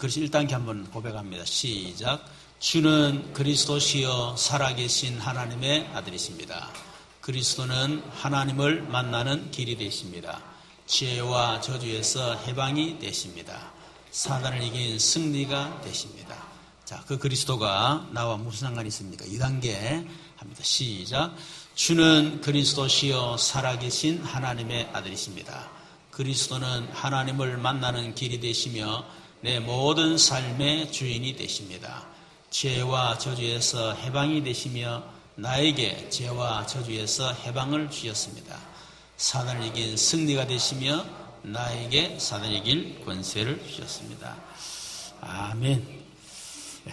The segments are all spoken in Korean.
그래서 1단계 한번 고백합니다. 시작. 주는 그리스도시요 살아계신 하나님의 아들이십니다. 그리스도는 하나님을 만나는 길이 되십니다. 죄와 저주에서 해방이 되십니다. 사단을 이긴 승리가 되십니다. 자, 그 그리스도가 나와 무슨 상관이 있습니까? 2단계 합니다. 시작. 주는 그리스도시요 살아계신 하나님의 아들이십니다. 그리스도는 하나님을 만나는 길이 되시며 내 모든 삶의 주인이 되십니다. 죄와 저주에서 해방이 되시며 나에게 죄와 저주에서 해방을 주셨습니다. 사단을 이긴 승리가 되시며 나에게 사단을 이길 권세를 주셨습니다. 아멘.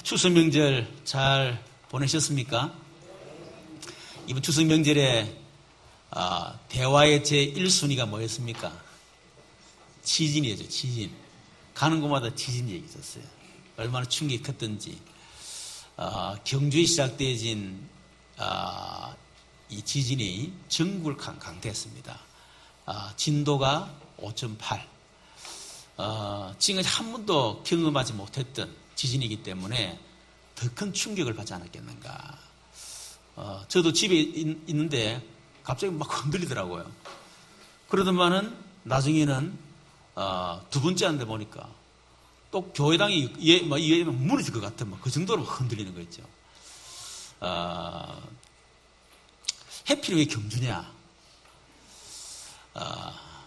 추석 명절 잘 보내셨습니까? 이번 추석 명절에 대화의 제1순위가 뭐였습니까? 지진이었죠. 지진. 가는 곳마다 지진 얘기 있었어요. 얼마나 충격이 컸던지. 경주에 시작되어진 이 지진이 전국을 강타했습니다. 진도가 5.8. 지금까지 한 번도 경험하지 못했던 지진이기 때문에 더 큰 충격을 받지 않았겠는가. 저도 집에 있는데 갑자기 막 흔들리더라고요. 그러더만은 나중에는 두 번째 한데 보니까 또 교회당이 무너질 것 같은 그 정도로 흔들리는 거 있죠. 해필 왜 경주냐?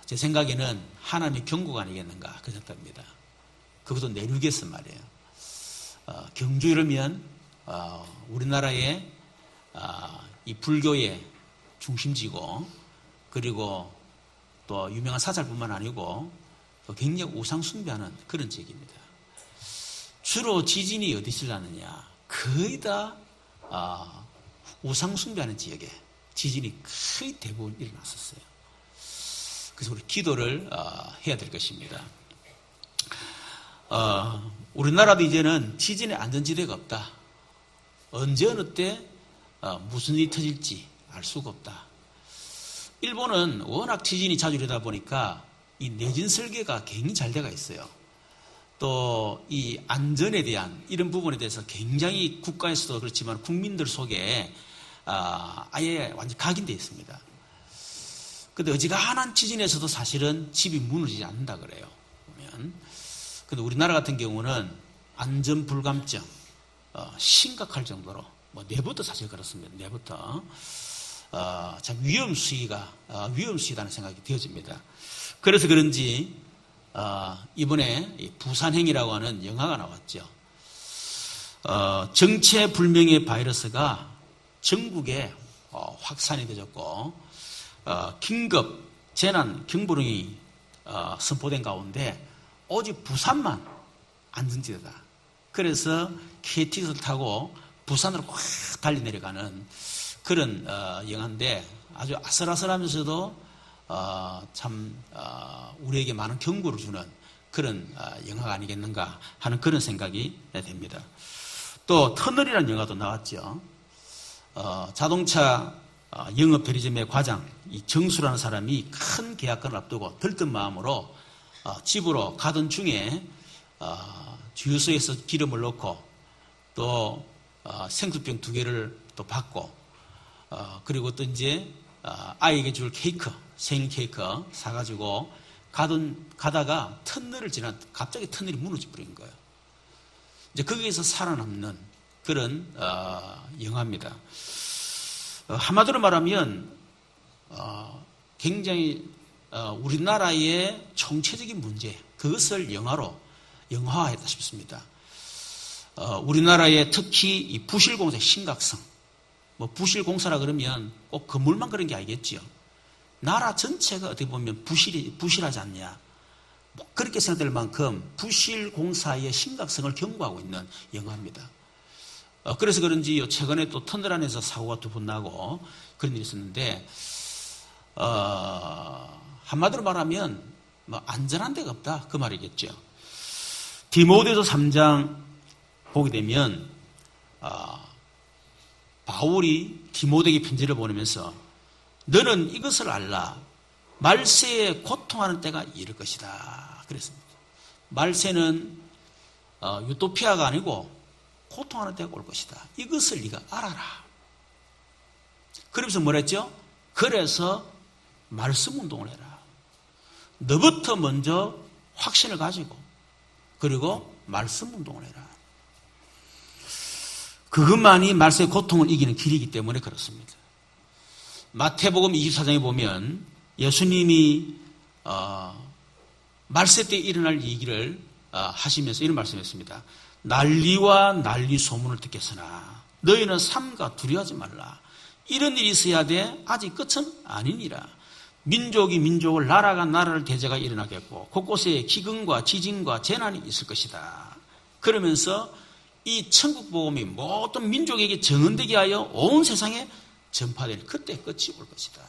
제 생각에는 하나님의 경고가 아니겠는가 그 생각입니다. 그것도 내륙에서 말이에요. 경주 이러면 우리나라의 이 불교의 중심지고 그리고 또 유명한 사찰뿐만 아니고 또 굉장히 우상 숭배하는 그런 지역입니다. 주로 지진이 어디서 나느냐? 거의 다 우상 숭배하는 지역에 지진이 거의 대부분 일어났었어요. 그래서 우리 기도를 해야 될 것입니다. 우리나라도 이제는 지진의 안전지대가 없다. 언제 어느 때 무슨 일이 터질지 알 수가 없다. 일본은 워낙 지진이 자주 일어나다 보니까 이 내진 설계가 굉장히 잘 돼가 있어요. 또 이 안전에 대한 이런 부분에 대해서 굉장히 국가에서도 그렇지만 국민들 속에 아예 완전히 각인되어 있습니다. 근데 어지간한 지진에서도 사실은 집이 무너지지 않는다 그래요. 보면. 근데 우리나라 같은 경우는 안전 불감증 심각할 정도로 내부터 사실 그렇습니다. 내부터 참 위험수위다는 생각이 되어집니다. 그래서 그런지 이번에 부산행이라고 하는 영화가 나왔죠. 정체불명의 바이러스가 전국에 확산이 되었고 긴급 재난 경보령이 선포된 가운데 오직 부산만 안전지대다. 그래서 KTX를 타고 부산으로 확 달리 내려가는 그런 영화인데 아주 아슬아슬하면서도 참 우리에게 많은 경고를 주는 그런 영화가 아니겠는가 하는 그런 생각이 됩니다. 또 터널이라는 영화도 나왔죠. 자동차 영업 대리점의 과장 이 정수라는 사람이 큰 계약권을 앞두고 들뜬 마음으로 집으로 가던 중에 주유소에서 기름을 넣고 또 생수병 2개를 또 받고 그리고 또 이제 아이에게 줄 케이크 생일 케이크 사가지고 가다가 터널을 지나 갑자기 터널이 무너져 버린 거예요. 이제 거기에서 살아남는 그런 영화입니다. 한마디로 말하면 굉장히 우리나라의 총체적인 문제 그것을 영화화했다 싶습니다. 우리나라의 특히 이 부실공사의 심각성 부실공사라 그러면 꼭 건물만 그런 게 아니겠지요. 나라 전체가 어떻게 보면 부실하지 않냐. 그렇게 생각될 만큼 부실공사의 심각성을 경고하고 있는 영화입니다. 그래서 그런지 최근에 또 터널 안에서 사고가 2번 나고 그런 일이 있었는데 한마디로 말하면 안전한 데가 없다 그 말이겠죠. 디모데서 3장 보게 되면 바울이 디모데에게 편지를 보내면서 너는 이것을 알라. 말세에 고통하는 때가 이를 것이다. 그랬습니다. 말세는 유토피아가 아니고 고통하는 때가 올 것이다. 이것을 네가 알아라. 그러면서 뭐랬죠? 그래서 말씀 운동을 해라. 너부터 먼저 확신을 가지고 그리고 말씀 운동을 해라. 그것만이 말씀의 고통을 이기는 길이기 때문에 그렇습니다. 마태복음 24장에 보면 예수님이 말세 때 일어날 얘기를 하시면서 이런 말씀했습니다. 난리와 난리 소문을 듣겠으나 너희는 삼가 두려워하지 말라. 이런 일이 있어야 돼. 아직 끝은 아니니라. 민족이 민족을, 나라가 나라를 대제가 일어나겠고 곳곳에 기근과 지진과 재난이 있을 것이다. 그러면서 이 천국 복음이 모든 민족에게 정언되게 하여 온 세상에 전파되는 그때 끝이 올 것이다.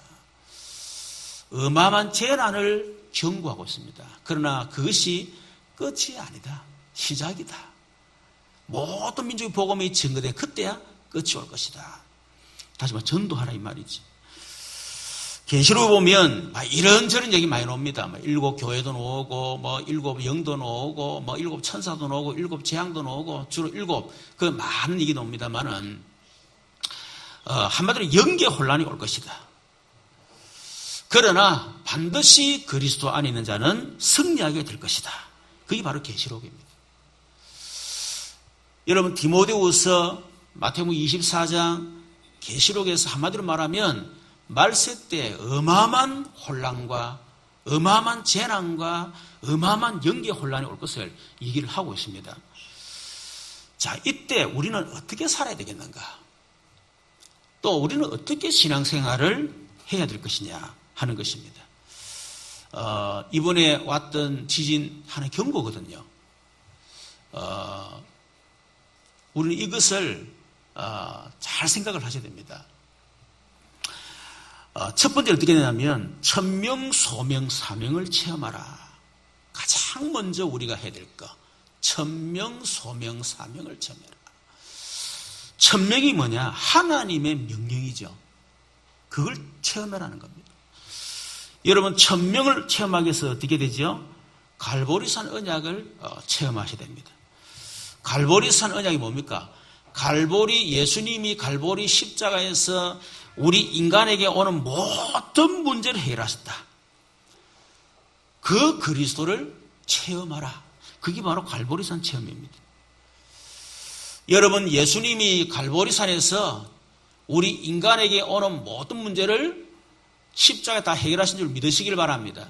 어마어마한 재난을 경고하고 있습니다. 그러나 그것이 끝이 아니다. 시작이다. 모든 민족의 복음이 증거된 그때야 끝이 올 것이다. 다시 말해 전도하라 이 말이지. 계시록 보면 이런저런 얘기 많이 나옵니다. 일곱 교회도 나오고 일곱 영도 나오고 일곱 천사도 나오고 일곱 재앙도 나오고 주로 일곱 그 많은 얘기 나옵니다만은 한마디로 영계 혼란이 올 것이다. 그러나 반드시 그리스도 안에 있는 자는 승리하게 될 것이다. 그게 바로 계시록입니다. 여러분 디모데후서 마태복음 24장 계시록에서 한마디로 말하면 말세 때 어마어마한 혼란과 어마어마한 재난과 어마어마한 영계 혼란이 올 것을 얘기를 하고 있습니다. 자, 이때 우리는 어떻게 살아야 되겠는가? 또 우리는 어떻게 신앙생활을 해야 될 것이냐 하는 것입니다. 이번에 왔던 지진 하나의 경고거든요. 우리는 이것을 잘 생각을 하셔야 됩니다. 첫 번째는 어떻게 되냐면 천명, 소명, 사명을 체험하라. 가장 먼저 우리가 해야 될 것. 천명, 소명, 사명을 체험해라. 천명이 뭐냐? 하나님의 명령이죠. 그걸 체험하라는 겁니다. 여러분 천명을 체험하기 위해서 어떻게 되죠? 갈보리산 언약을 체험하셔야 됩니다. 갈보리산 언약이 뭡니까? 갈보리 예수님이 갈보리 십자가에서 우리 인간에게 오는 모든 문제를 해결하셨다. 그 그리스도를 체험하라. 그게 바로 갈보리산 체험입니다. 여러분 예수님이 갈보리산에서 우리 인간에게 오는 모든 문제를 십자가에 다 해결하신 줄 믿으시길 바랍니다.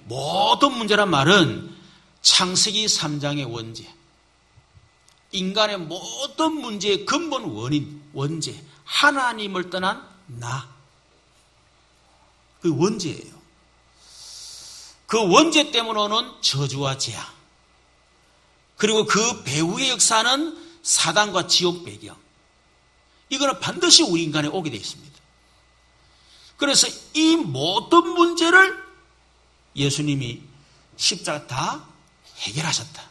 모든 문제란 말은 창세기 3장의 원죄, 인간의 모든 문제의 근본 원인, 원죄, 하나님을 떠난 나, 그 원죄예요. 그 원죄 때문에 오는 저주와 재앙, 그리고 그 배후의 역사는 사단과 지옥 배경, 이거는 반드시 우리 인간에 오게 되어 있습니다. 그래서 이 모든 문제를 예수님이 십자가 다 해결하셨다.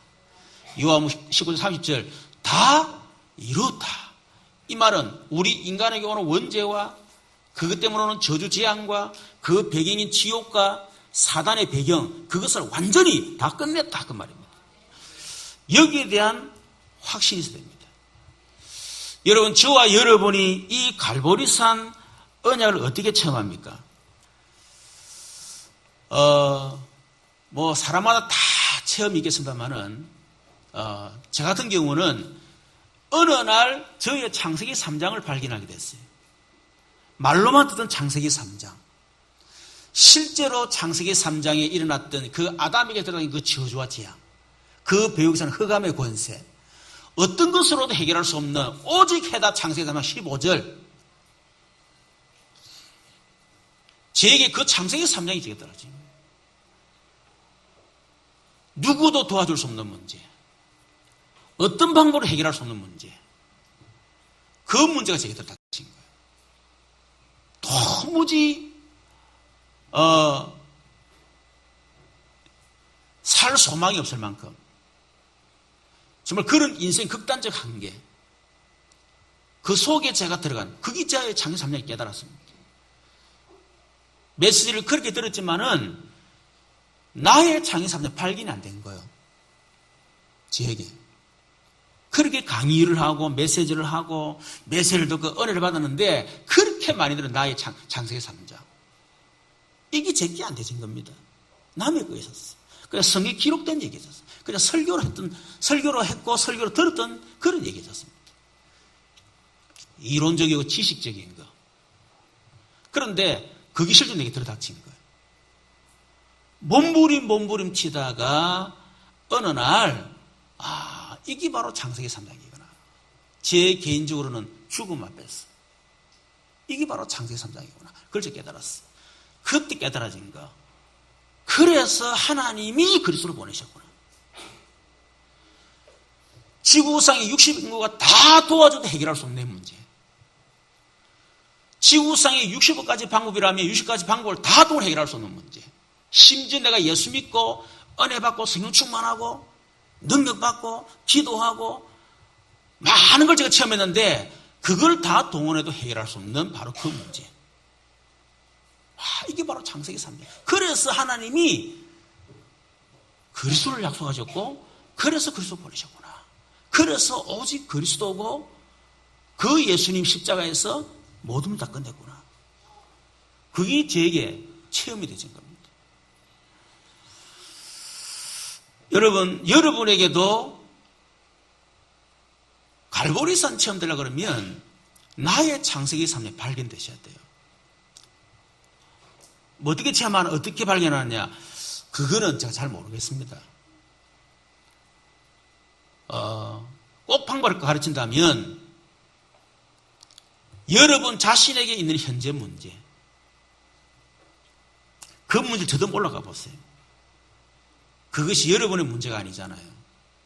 요한복음 19장 30절 다 이루었다. 이 말은 우리 인간에게 오는 원죄와 그것 때문에 오는 저주 재앙과 그 배경인 지옥과 사단의 배경, 그것을 완전히 다 끝냈다 그 말입니다. 여기에 대한 확신이 있어야 됩니다. 여러분 저와 여러분이 이 갈보리산 언약을 어떻게 체험합니까? 사람마다 다 체험이 있겠습니다만은 저 같은 경우는 어느 날 저의 창세기 3장을 발견하게 됐어요. 말로만 듣던 창세기 3장. 실제로 창세기 3장에 일어났던 그 아담에게 들어간 그 저주와 재앙, 그 배후에서는 흑암의 권세, 어떤 것으로도 해결할 수 없는 오직 해답 창세기 3장 15절. 제게 그 창세기 3장이 제게 떨어진 거예요. 누구도 도와줄 수 없는 문제, 어떤 방법으로 해결할 수 없는 문제, 그 문제가 제게 닥친 거예요. 도무지 살 소망이 없을 만큼 정말 그런 인생 극단적 한계, 그 속에 제가 들어간 그게 제 창세기 3장이 깨달았습니다. 메시지를 그렇게 들었지만은 나의 창세기 3장 발견이 안 된 거예요. 저에게. 그렇게 강의를 하고 메시지를 하고 메시지를 듣고 은혜를 받았는데 그렇게 많이들은 나의 창세기 3장. 이게 제게 안 되신 겁니다. 남의 거에 있었어. 그냥 성경에 기록된 얘기에 있었어. 그냥 설교로 했고 설교로 들었던 그런 얘기에 있었습니다. 이론적이고 지식적인 거. 그런데 그게 실제 내게 들어닥친 거예요. 몸부림 치다가 어느 날 이게 바로 창세기 3장이구나. 제 개인적으로는 죽음 앞에서 이게 바로 창세기 3장이구나. 그걸 제가 깨달았어. 그때 깨달아진 거. 그래서 하나님이 그리스도를 보내셨구나. 지구상의 60인구가 다 도와줘도 해결할 수 없는 문제. 지구상의 60가지 방법이라면 60가지 방법을 다 도와 해결할 수 없는 문제. 심지어 내가 예수 믿고 은혜 받고 성령 충만하고 능력 받고 기도하고 많은 걸 제가 체험했는데 그걸 다 동원해도 해결할 수 없는 바로 그 문제. 이게 바로 창세기 3장. 그래서 하나님이 그리스도를 약속하셨고 그래서 그리스도 보내셨구나. 그래서 오직 그리스도고 그 예수님 십자가에서 모든 걸 다 끝냈구나. 그게 제게 체험이 되신 겁니다. 여러분에게도 갈보리산 체험 되려고 그러면 나의 창세기 3장 발견되셔야 돼요. 뭐 어떻게 체험하나, 어떻게 발견하느냐, 그거는 제가 잘 모르겠습니다. 꼭 방법을 가르친다면, 여러분 자신에게 있는 현재 문제, 그 문제를 저도 올라가 보세요. 그것이 여러분의 문제가 아니잖아요.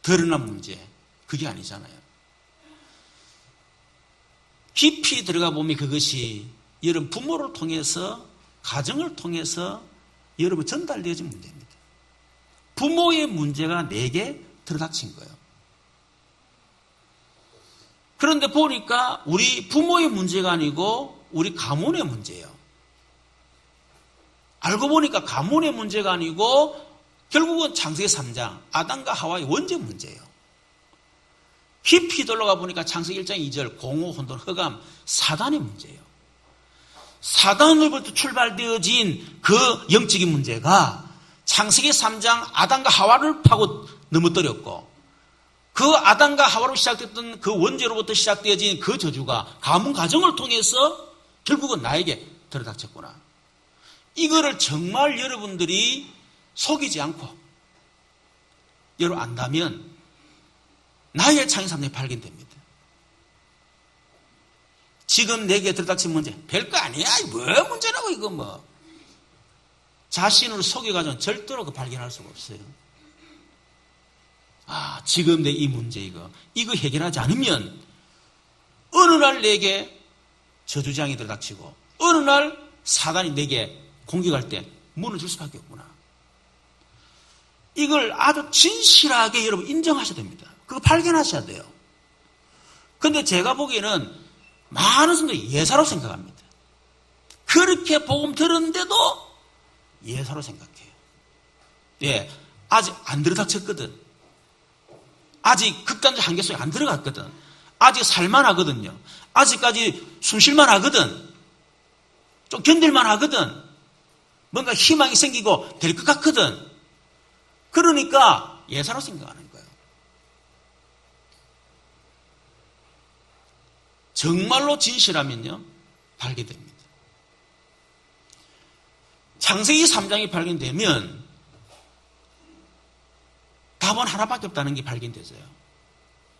드러난 문제, 그게 아니잖아요. 깊이 들어가 보면 그것이 여러분 부모를 통해서, 가정을 통해서 여러분 전달되어진 문제입니다. 부모의 문제가 내게 들어닥친 거예요. 그런데 보니까 우리 부모의 문제가 아니고 우리 가문의 문제예요. 알고 보니까 가문의 문제가 아니고 결국은 창세기 3장 아담과 하와의 원죄 문제예요. 깊이 들어가 보니까 창세기 1장 2절 공허, 혼돈, 흑암, 사단의 문제예요. 사단으로부터 출발되어진 그 영적인 문제가 창세기 3장 아담과 하와를 파고 넘어뜨렸고 그 아담과 하와로 시작됐던 그 원죄로부터 시작되어진 그 저주가 가문 가정을 통해서 결국은 나에게 들어닥쳤구나. 이거를 정말 여러분들이 속이지 않고 여러분 안다면 나의 창세기 3장이 발견됩니다. 지금 내게 들어닥친 문제 별거 아니야. 뭐 문제라고 이거 뭐. 자신을 속여가지고는 절대로 그 발견할 수가 없어요. 지금 내 이 문제 이거 해결하지 않으면 어느 날 내게 저주장이 들어닥치고 어느 날 사단이 내게 공격할 때 무너질 수밖에 없구나. 이걸 아주 진실하게 여러분 인정하셔야 됩니다. 그거 발견하셔야 돼요. 근데 제가 보기에는 많은 사람들이 예사로 생각합니다. 그렇게 복음 들었는데도 예사로 생각해요. 예, 아직 안 들어닥쳤거든. 아직 극단적 한계 속에 안 들어갔거든. 아직 살만하거든요. 아직까지 숨쉴만 하거든. 좀 견딜만 하거든. 뭔가 희망이 생기고 될 것 같거든. 그러니까 예사로 생각하는 거예요. 정말로 진실하면요 발견됩니다. 창세기 3장이 발견되면 답은 하나밖에 없다는 게 발견되어요.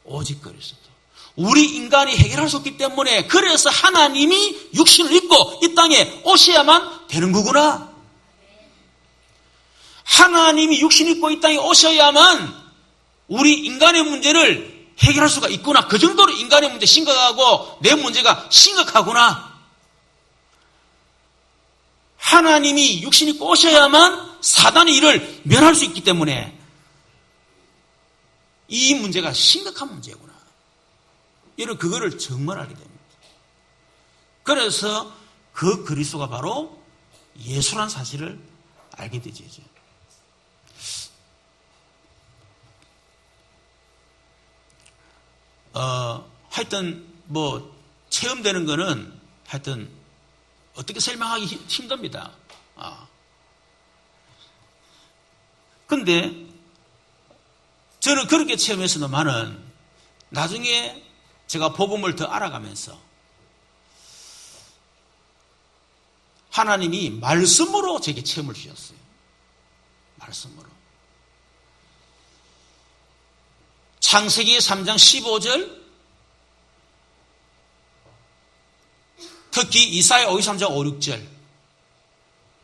오직 그리스도. 우리 인간이 해결할 수 없기 때문에 그래서 하나님이 육신을 입고 이 땅에 오셔야만 되는 거구나. 하나님이 육신 입고 이 땅에 오셔야만 우리 인간의 문제를 해결할 수가 있구나. 그 정도로 인간의 문제 심각하고 내 문제가 심각하구나. 하나님이 육신 입고 오셔야만 사단의 일을 면할 수 있기 때문에 이 문제가 심각한 문제구나. 여러분 그거를 정말 알게 됩니다. 그래서 그 그리스도가 바로 예수라는 사실을 알게 되죠. 하여튼 체험되는 거는 하여튼 어떻게 설명하기 힘듭니다. 근데 저는 그렇게 체험했으면은 나중에 제가 복음을 더 알아가면서 하나님이 말씀으로 제게 체험을 주셨어요. 말씀으로. 창세기 3장 15절, 특히 이사야 53장 5, 6절.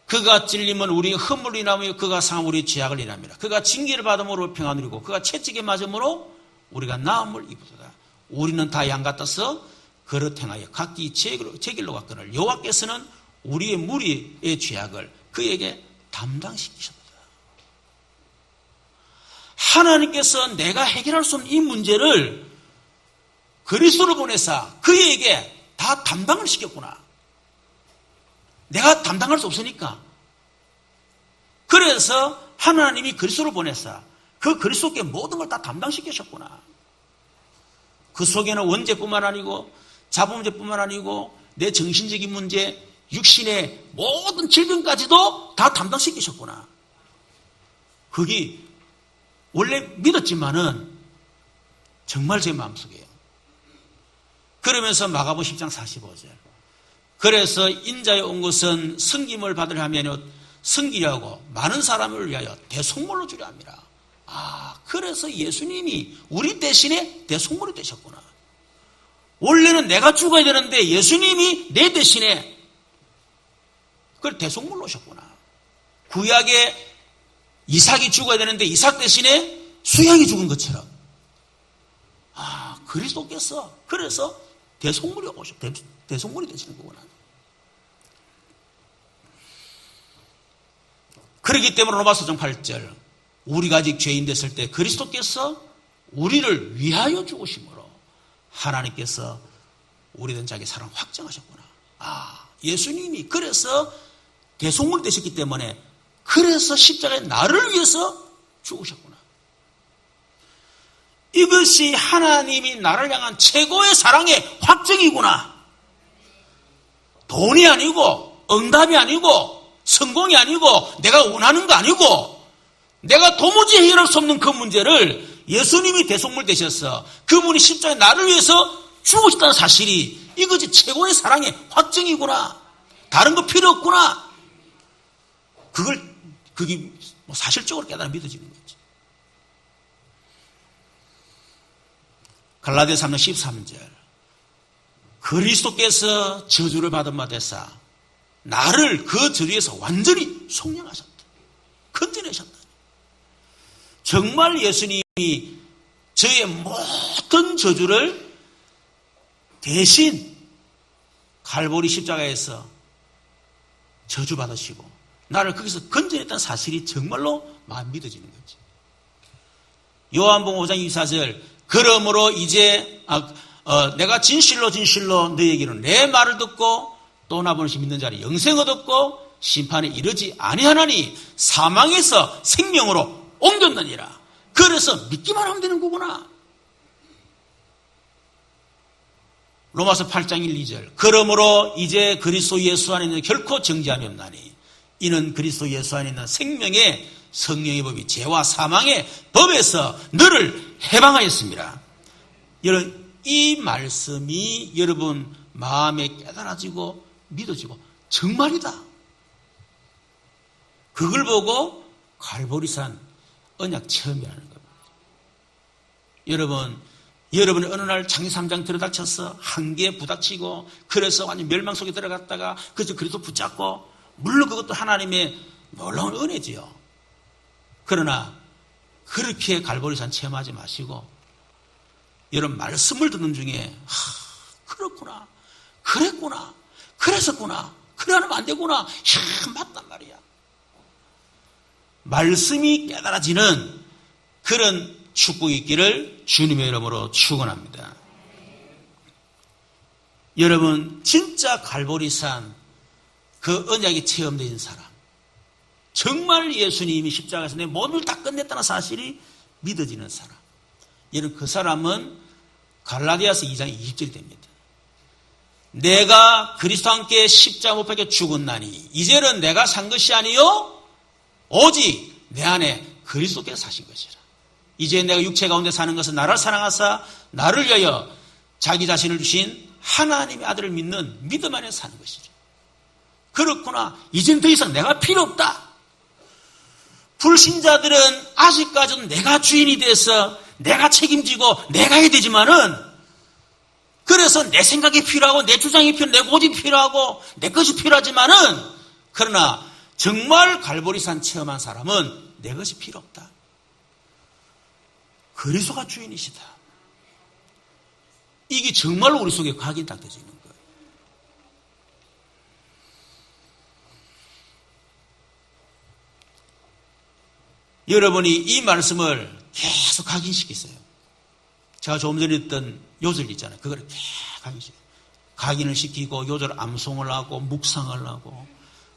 그가 찔림은 우리의 허물을 인하며 그가 상함은 우리의 죄악을 인함이라. 그가 징계를 받음으로 평안을 이루고 그가 채찍에 맞음으로 우리가 나음을 입으도다. 우리는 다 양 같아서 그릇 행하여 각기 제 길로 갔거늘 여호와께서는 우리의 무리의 죄악을 그에게 담당시키셨다. 하나님께서 내가 해결할 수 없는 이 문제를 그리스도를 보내사 그에게 다 담당을 시켰구나. 내가 담당할 수 없으니까. 그래서 하나님이 그리스도를 보내사 그 그리스도께 모든 걸 다 담당시키셨구나. 그 속에는 원죄뿐만 아니고 자본문제뿐만 아니고 내 정신적인 문제, 육신의 모든 질병까지도 다 담당시키셨구나. 그게 원래 믿었지만은 정말 제 마음속에요. 그러면서 마가복음 10장 45절. 그래서 인자에 온 것은 섬김을 받으려 하면 섬기려고 많은 사람을 위하여 대속물로 주려 합니다. 그래서 예수님이 우리 대신에 대속물이 되셨구나. 원래는 내가 죽어야 되는데 예수님이 내 대신에 그걸 대속물로 오셨구나. 구약에 이삭이 죽어야 되는데 이삭 대신에 수양이 죽은 것처럼. 그리스도께서 그래서 대속물이 대속물이 되시는 거구나. 그렇기 때문에 로마서 8절 우리가 아직 죄인 됐을 때 그리스도께서 우리를 위하여 죽으심으로 하나님께서 우리 된 자기 사랑 확정하셨구나. 예수님이 그래서 대속물이 되셨기 때문에 그래서 십자가에 나를 위해서 죽으셨구나. 이것이 하나님이 나를 향한 최고의 사랑의 확정이구나. 돈이 아니고 응답이 아니고 성공이 아니고 내가 원하는 거 아니고 내가 도무지 해결할 수 없는 그 문제를 예수님이 대속물 되셔서 그분이 십자가에 나를 위해서 죽으셨다는 사실이 이것이 최고의 사랑의 확정이구나. 다른 거 필요 없구나. 그게 사실적으로 깨달아 믿어지는 거지. 갈라디아 3장 13절 그리스도께서 저주를 받은 바 되사 나를 그 저주에서 완전히 속량하셨다. 건져내셨다. 정말 예수님이 저의 모든 저주를 대신 갈보리 십자가에서 저주받으시고 나를 거기서 건져냈다는 사실이 정말로 마음 믿어지는 거지. 요한복음 5장 24절 그러므로 이제 내가 진실로 너희에게는 내 말을 듣고 또 나보내신 믿는 자를 영생을 얻었고 심판에 이르지 아니하나니 사망에서 생명으로 옮겼느니라. 그래서 믿기만 하면 되는 거구나. 로마서 8장 1, 2절 그러므로 이제 그리스도 예수 안에 있는 결코 정죄함이 없나니 이는 그리스도 예수 안에 있는 생명의 성령의 법이 죄와 사망의 법에서 너를 해방하였습니다. 여러분 이 말씀이 여러분 마음에 깨달아지고 믿어지고 정말이다. 그걸 보고 갈보리산 언약 체험이라는 겁니다. 여러분이 어느 날 창세 3장 들어닥쳐서 한계에 부닥치고 그래서 완전 멸망 속에 들어갔다가 그저 그리스도 붙잡고 물론 그것도 하나님의 놀라운 은혜지요. 그러나 그렇게 갈보리산 체험하지 마시고 여러분 말씀을 듣는 중에 그렇구나, 그랬구나, 그랬었구나, 그래 하면 안 되구나, 맞단 말이야. 말씀이 깨달아지는 그런 축복이 있기를 주님의 이름으로 축원합니다. 여러분 진짜 갈보리산 그 언약이 체험된 사람, 정말 예수님이 십자가에서 내 모든 걸 다 끝냈다는 사실이 믿어지는 사람, 여러분 그 사람은 갈라디아서 2장 20절이 됩니다. 내가 그리스도와 함께 십자가 못 박혀 죽었나니 이제는 내가 산 것이 아니요 오직 내 안에 그리스도께서 사신 것이라. 이제 내가 육체 가운데 사는 것은 나를 사랑하사 나를 위하여 자기 자신을 주신 하나님의 아들을 믿는 믿음 안에 사는 것이라. 그렇구나. 이젠 더 이상 내가 필요 없다. 불신자들은 아직까지는 내가 주인이 돼서 내가 책임지고 내가 해야 되지만은 그래서 내 생각이 필요하고 내 주장이 필요하고 내 고집이 필요하고 내 것이 필요하지만은 그러나 정말 갈보리산 체험한 사람은 내 것이 필요 없다. 그리스도가 주인이시다. 이게 정말로 우리 속에 각인되어지는 거예요. 여러분이 이 말씀을 계속 각인시키세요. 제가 조금 전에 했던 요절 있잖아요. 그걸 계속 각인을 시키고 요절 암송을 하고 묵상을 하고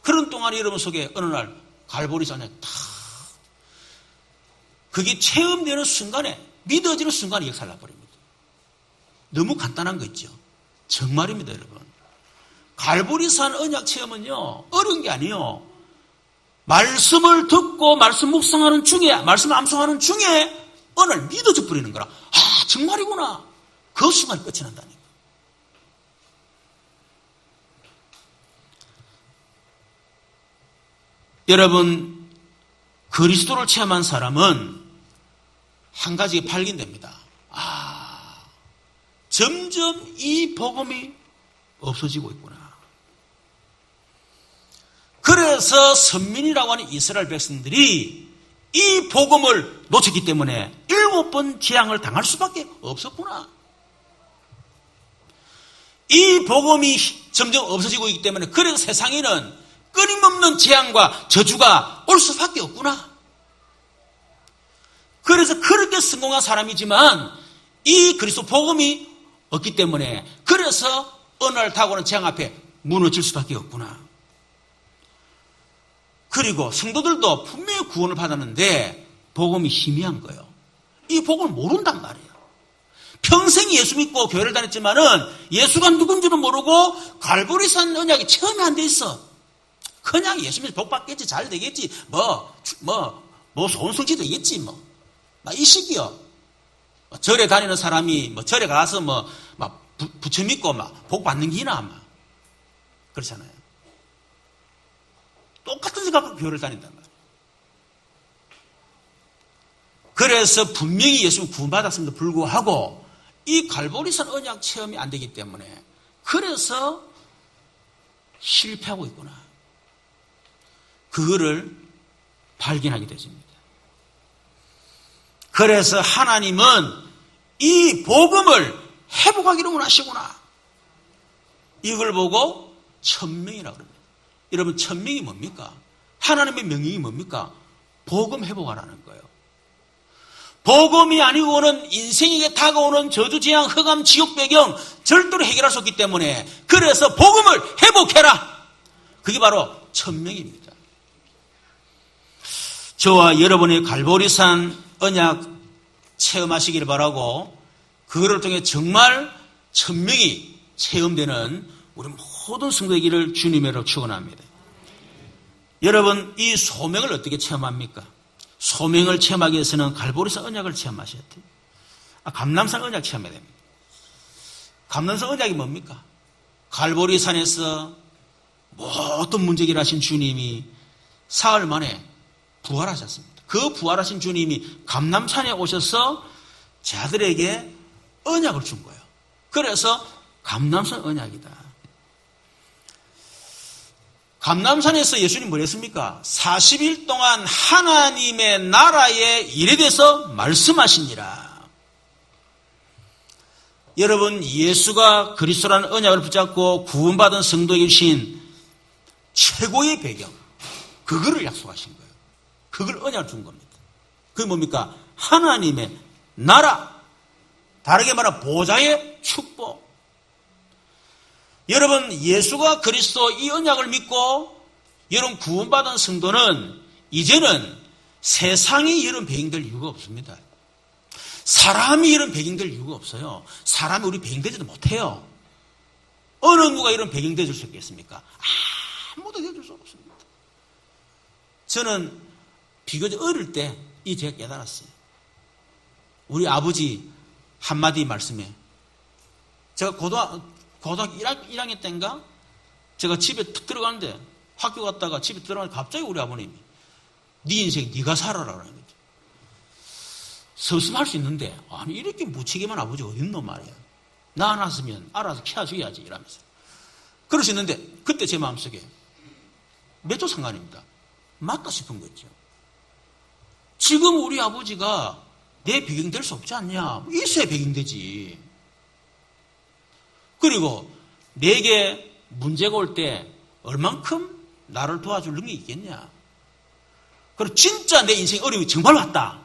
그런 동안 여러분 속에 어느 날 갈보리산에 탁 그게 체험되는 순간에 믿어지는 순간에 역사를 나버립니다. 너무 간단한 거 있죠. 정말입니다, 여러분. 갈보리산 언약 체험은요 어려운 게 아니에요. 말씀을 듣고 말씀 묵상하는 중에 말씀 암송하는 중에 어느 날 믿어져 버리는 거라. 아 정말이구나. 그 순간이 끝이 난다니까. 여러분 그리스도를 체험한 사람은 한 가지가 발견됩니다. 아 점점 이 복음이 없어지고 있구나. 그래서 선민이라고 하는 이스라엘 백성들이 이 복음을 놓쳤기 때문에 7번 재앙을 당할 수밖에 없었구나. 이 복음이 점점 없어지고 있기 때문에 그래서 세상에는 끊임없는 재앙과 저주가 올 수밖에 없구나. 그래서 그렇게 성공한 사람이지만 이 그리스도 복음이 없기 때문에 그래서 어느 날 다가오는 재앙 앞에 무너질 수밖에 없구나. 그리고 성도들도 분명히 구원을 받았는데 복음이 희미한 거예요. 이 복음을 모른단 말이에요. 평생 예수 믿고 교회를 다녔지만은 예수가 누군지는 모르고 갈보리산 언약이 체험이 안 돼 있어. 그냥 예수 믿어 복 받겠지, 잘 되겠지, 뭐 좋은 성취 되겠지, 이 시기요. 절에 다니는 사람이 절에 가서 부처 믿고 복 받는 기나 그렇잖아요. 똑같은 생각으로 교회를 다닌단 말이에요. 그래서 분명히 예수는 구원받았음에도 불구하고 이 갈보리산 언약 체험이 안 되기 때문에 그래서 실패하고 있구나. 그거를 발견하게 되십니다. 그래서 하나님은 이 복음을 회복하기로 원하시구나. 이걸 보고 천명이라고 합니다. 여러분 천명이 뭡니까? 하나님의 명령이 뭡니까? 복음 회복하라는 거예요. 복음이 아니고는 인생에게 다가오는 저주, 재앙, 흑암, 지옥 배경 절대로 해결할 수 없기 때문에 그래서 복음을 회복해라. 그게 바로 천명입니다. 저와 여러분의 갈보리산 언약 체험하시길 바라고 그거를 통해 정말 천명이 체험되는 우리 모든 성도이기를 주님으로 축원합니다. 여러분 이 소명을 어떻게 체험합니까? 소명을 체험하기 위해서는 갈보리산 언약을 체험하셔야 돼요. 감람산 언약 체험해야 됩니다. 감람산 언약이 뭡니까? 갈보리산에서 모든 문제기를 하신 주님이 사흘 만에 부활하셨습니다. 그 부활하신 주님이 감람산에 오셔서 자들에게 언약을 준 거예요. 그래서 감람산 언약이다. 감람산에서 예수님 뭘 했습니까? 40일 동안 하나님의 나라의 일에 대해서 말씀하시니라. 여러분 예수가 그리스도라는 언약을 붙잡고 구원받은 성도에게 주신 최고의 배경 그거를 약속하신 거예요. 그걸 언약을 준 겁니다. 그게 뭡니까? 하나님의 나라, 다르게 말하면 보좌의 축복. 여러분 예수가 그리스도 이 언약을 믿고 여러분 구원받은 성도는 이제는 세상에 이런 배경될 이유가 없습니다. 사람이 이런 배경 될 이유가 없어요. 사람이 우리 배경 되지도 못해요. 어느 누가 이런 배경 되줄 수 있겠습니까? 아무도 되줄 수 없습니다. 저는 비교적 어릴 때 이 제가 깨달았어요. 우리 아버지 한마디 말씀에 제가 고등학교 1학년 때인가 제가 집에 툭 들어가는데 학교 갔다가 집에 들어가는데 갑자기 우리 아버님이 네 인생 네가 살아라 그러는 거죠. 섭섭할 수 있는데 아니 이렇게 무책임한 아버지 어딨노 말이야. 나 낳았으면 알아서 키워줘야지 이러면서 그럴 수 있는데 그때 제 마음속에 몇 초 상관입니다. 맞다 싶은 거죠. 지금 우리 아버지가 내 배경 될 수 없지 않냐. 있어야 배경 되지. 그리고 내게 문제가 올 때 얼만큼 나를 도와줄 능력이 있겠냐. 그리고 진짜 내 인생에 어려움이 정말 왔다.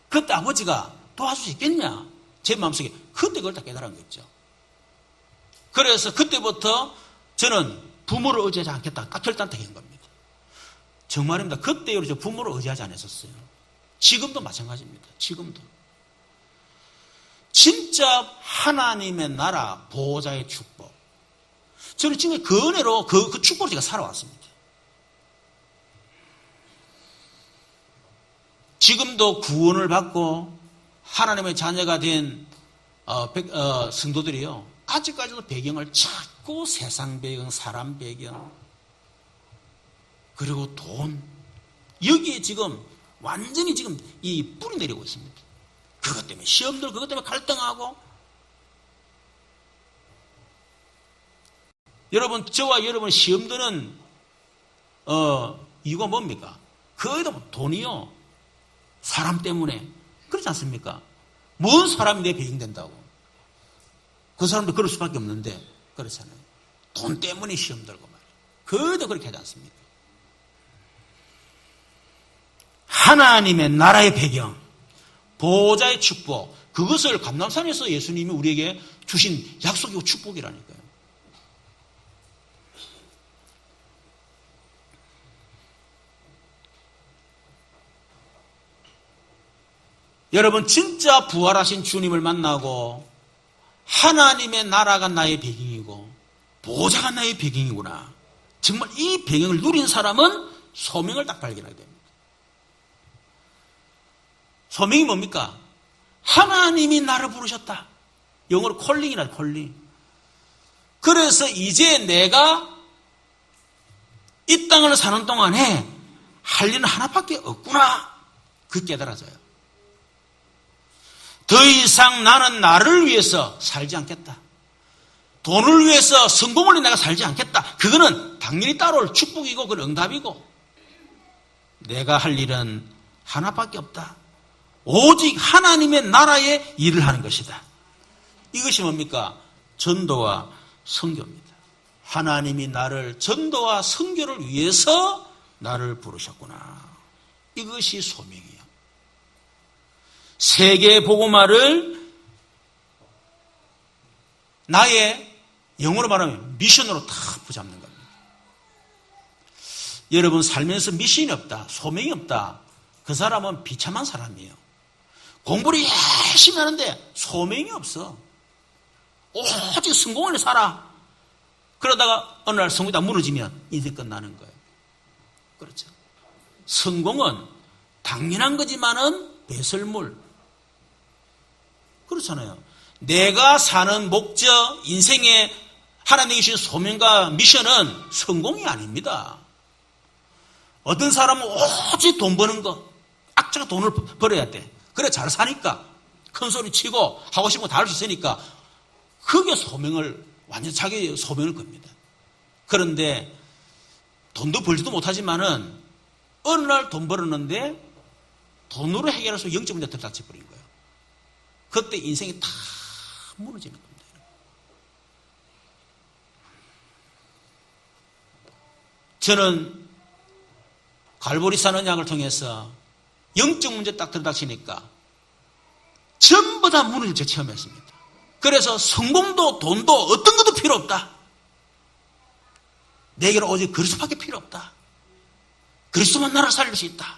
그때 아버지가 도와줄 수 있겠냐. 제 마음속에 그때 그걸 다 깨달은 거죠. 그래서 그때부터 저는 부모를 의지하지 않겠다. 딱 결단하게 한 겁니다. 정말입니다. 그때 저 부모를 의지하지 않았었어요. 지금도 마찬가지입니다. 지금도. 진짜 하나님의 나라 보호자의 축복. 저는 지금 그 은혜로 그 축복을 제가 살아왔습니다. 지금도 구원을 받고 하나님의 자녀가 된 성도들이요. 아직까지도 배경을 자꾸 세상 배경, 사람 배경, 그리고 돈. 여기에 지금 완전히 지금 이 뿌리 내리고 있습니다. 그것 때문에 시험들, 그것 때문에 갈등하고. 여러분, 저와 여러분 시험들은 이유가 뭡니까? 거의도 돈이요. 사람 때문에. 그렇지 않습니까? 뭔 사람이 내 배경된다고. 그 사람도 그럴 수밖에 없는데 그렇잖아요. 돈 때문에 시험 들고 말이에요. 거의도 그렇게 하지 않습니까? 하나님의 나라의 배경, 보호자의 축복, 그것을 감람산에서 예수님이 우리에게 주신 약속이고 축복이라니까요. 여러분 진짜 부활하신 주님을 만나고 하나님의 나라가 나의 배경이고 보호자가 나의 배경이구나. 정말 이 배경을 누린 사람은 소명을 딱 발견하게 됩니다. 소명이 뭡니까? 하나님이 나를 부르셨다. 영어로 콜링이라 콜링. 그래서 이제 내가 이 땅을 사는 동안에 할 일은 하나밖에 없구나. 그 깨달아져요. 더 이상 나는 나를 위해서 살지 않겠다. 돈을 위해서 성공을 위해 내가 살지 않겠다. 그거는 당연히 따라올 축복이고 그건 응답이고 내가 할 일은 하나밖에 없다. 오직 하나님의 나라의 일을 하는 것이다. 이것이 뭡니까? 전도와 선교입니다. 하나님이 나를 전도와 선교를 위해서 나를 부르셨구나. 이것이 소명이에요. 세계 복음화를 나의 영어로 말하면 미션으로 다 붙잡는 겁니다. 여러분 살면서 미션이 없다, 소명이 없다. 그 사람은 비참한 사람이에요. 공부를 열심히 하는데 소명이 없어. 오직 성공을 위해 살아. 그러다가 어느 날 성공이 다 무너지면 인생 끝나는 거예요. 그렇죠. 성공은 당연한 거지만은 배설물. 그렇잖아요. 내가 사는 목적, 인생의 하나님이 주신 소명과 미션은 성공이 아닙니다. 어떤 사람은 오직 돈 버는 거, 악자가 돈을 벌어야 돼. 그래 잘 사니까 큰 소리 치고 하고 싶은 거 다 할 수 있으니까 그게 소명을 완전 자기 소명을 겁니다. 그런데 돈도 벌지도 못하지만은 어느 날 돈 벌었는데 돈으로 해결할 수 영적 문제 들닥쳐버린 거예요. 그때 인생이 다 무너지는 겁니다. 저는 갈보리 산언약을 통해서 영적 문제 딱 들닥치니까 전부 다 무너질 때 체험했습니다. 그래서 성공도 돈도 어떤 것도 필요 없다. 내게는 오직 그리스도밖에 필요 없다. 그리스도만 나를 살릴 수 있다.